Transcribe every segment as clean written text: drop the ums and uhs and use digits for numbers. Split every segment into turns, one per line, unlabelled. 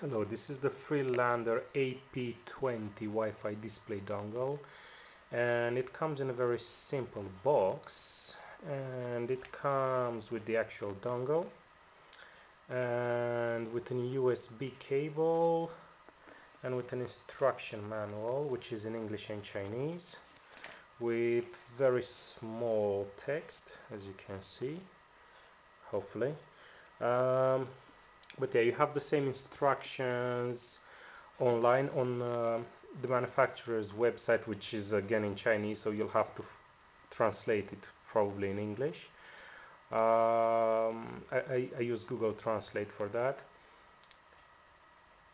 Hello, this is the Freelander AP20 Wi-Fi display dongle, and it comes in a very simple box, and it comes with the actual dongle and with an USB cable and with an instruction manual, which is in English and Chinese, with very small text, as you can see, hopefully. But yeah, you have the same instructions online on the manufacturer's website, which is again in Chinese, so you'll have to translate it probably in English. I use Google Translate for that.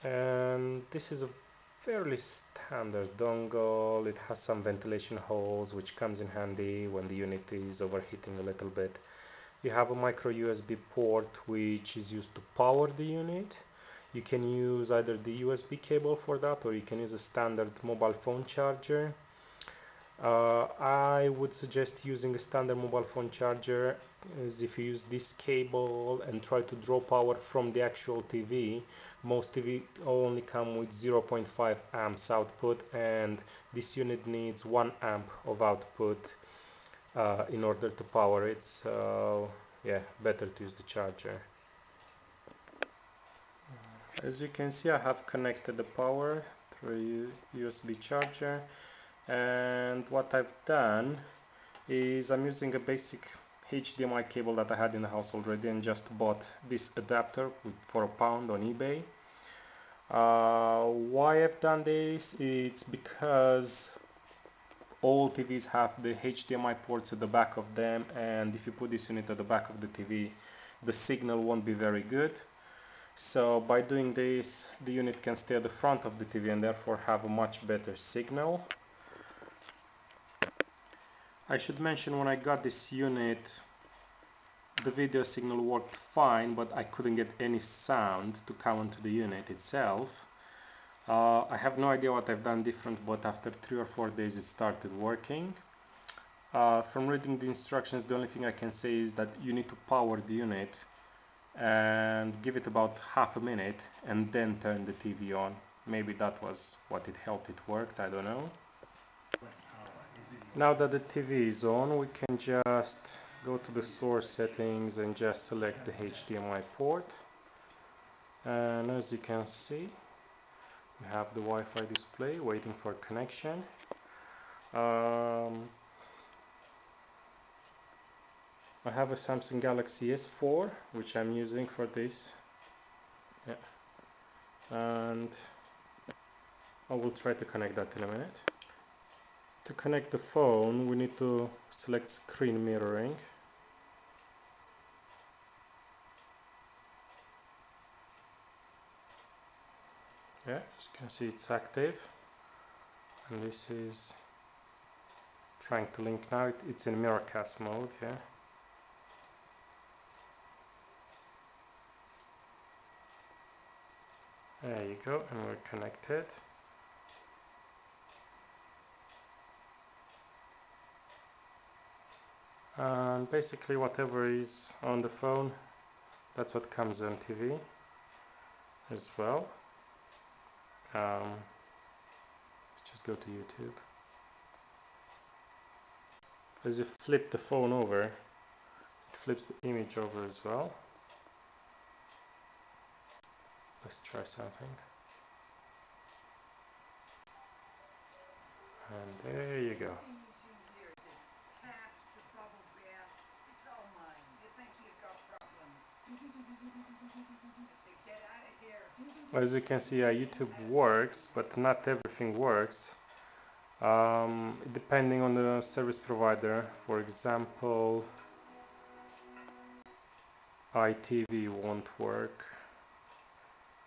And this is a fairly standard dongle. It has some ventilation holes, which comes in handy when the unit is overheating a little bit. You have a micro USB port, which is used to power the unit. You can use either the USB cable for that, or you can use a standard mobile phone charger. I would suggest using a standard mobile phone charger, as if you use this cable and try to draw power from the actual TV, most TV only come with 0.5 amps output, and this unit needs 1 amp of output in order to power it, so yeah, better to use the charger. As you can see, I have connected the power through a USB charger, and what I've done is I'm using a basic HDMI cable that I had in the house already and just bought this adapter for £1 on eBay. Why I've done this? It's because all TVs have the HDMI ports at the back of them, and if you put this unit at the back of the TV, the signal won't be very good. So by doing this, the unit can stay at the front of the TV and therefore have a much better signal. I should mention, when I got this unit, the video signal worked fine, but I couldn't get any sound to come onto the unit itself. I have no idea what I've done different, but after 3 or 4 days it started working. From reading the instructions, the only thing I can say is that you need to power the unit and give it about half a minute and then turn the TV on. Maybe that was what it helped it worked, I don't know. Now that the TV is on, we can just go to the source settings and just select the HDMI port, and as you can see, we have the Wi-Fi display waiting for connection. I have a Samsung Galaxy S4 which I'm using for this, and I will try to connect that in a minute. To connect the phone, we need to select screen mirroring. Yeah, as you can see, it's active, and this is trying to link now. It's in Miracast mode. Yeah. There you go, and we're connected. And basically whatever is on the phone, that's what comes on TV as well. Let's just go to YouTube. As you flip the phone over, it flips the image over as well. Let's try something. And there you go. As you can see, YouTube works, but not everything works. Depending on the service provider. For example, iTV won't work,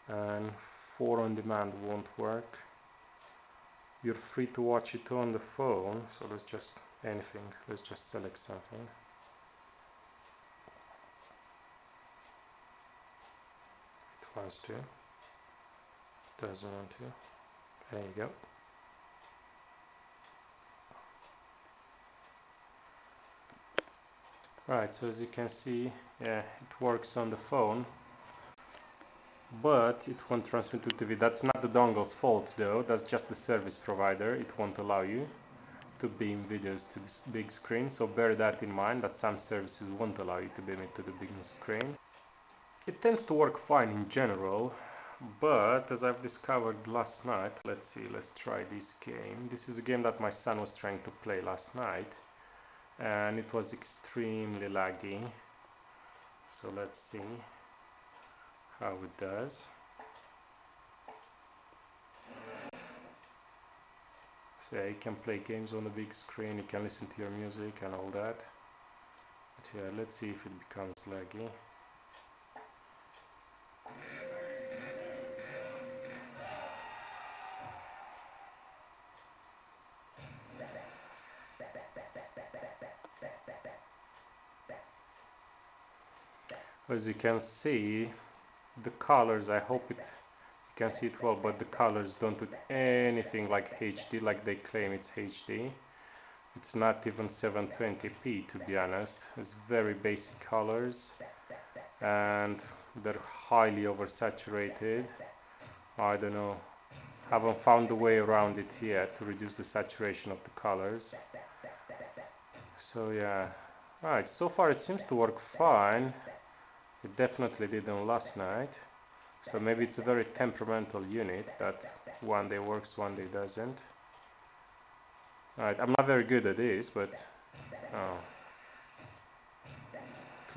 and 4 on demand won't work. You're free to watch it on the phone, so let's just select something. It wants to, doesn't want to. There you go. Right, so as you can see, yeah, it works on the phone. but it won't transmit to TV. That's not the dongle's fault though, that's just the service provider. It won't allow you to beam videos to this big screen, so bear that in mind, that some services won't allow you to beam it to the big screen. It tends to work fine in general, but as I've discovered last night, let's try this game. This is a game that my son was trying to play last night and it was extremely laggy, so let's see how it does. So yeah, you can play games on the big screen, you can listen to your music and all that. But yeah, let's see if it becomes laggy. As you can see, the colors, I hope you can see it well, but the colors don't look anything like HD, like they claim it's HD. It's not even 720p, to be honest. It's very basic colors and they're highly oversaturated. I don't know, haven't found a way around it yet to reduce the saturation of the colors. So yeah, alright, so far it seems to work fine. It definitely didn't last night. So maybe it's a very temperamental unit that one day works, one day doesn't. Alright, I'm not very good at this, but at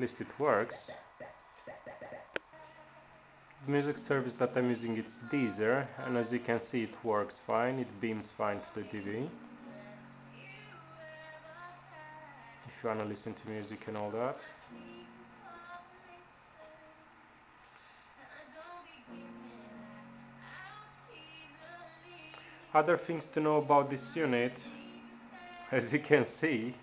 least it works. The music service that I'm using is Deezer, and as you can see it works fine, it beams fine to the TV. If you want to listen to music and all that. Other things to know about this unit, as you can see,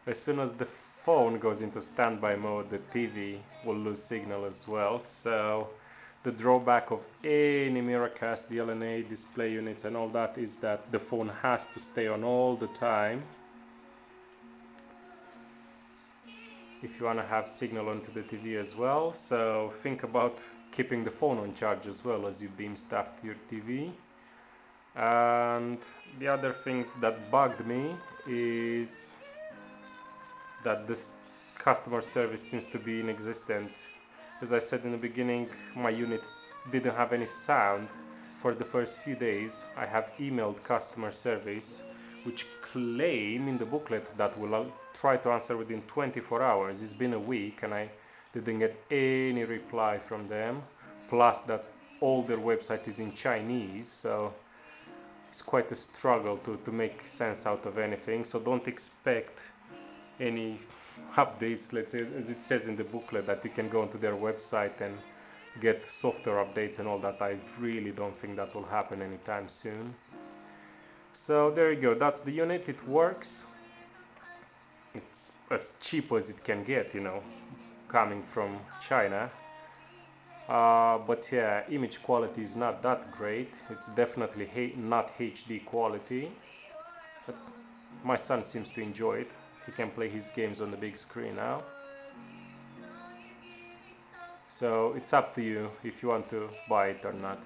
as soon as the phone goes into standby mode, the TV will lose signal as well. So the drawback of any Miracast, DLNA, display units and all that is that the phone has to stay on all the time if you want to have signal onto the TV as well. So think about keeping the phone on charge as well as you beam stuff to your TV. And the other thing that bugged me is that this customer service seems to be inexistent. As I said in the beginning, my unit didn't have any sound for the first few days. I have emailed customer service, which claim in the booklet that will try to answer within 24 hours. It's been a week and I didn't get any reply from them, plus that all their website is in Chinese, so it's quite a struggle to make sense out of anything. So don't expect any updates, let's say, as it says in the booklet, that you can go onto their website and get software updates and all that. I really don't think that will happen anytime soon. So there you go, that's the unit. It works. It's as cheap as it can get, you know, coming from China. But yeah, image quality is not that great. It's definitely not HD quality, but my son seems to enjoy it. He can play his games on the big screen now. So it's up to you if you want to buy it or not.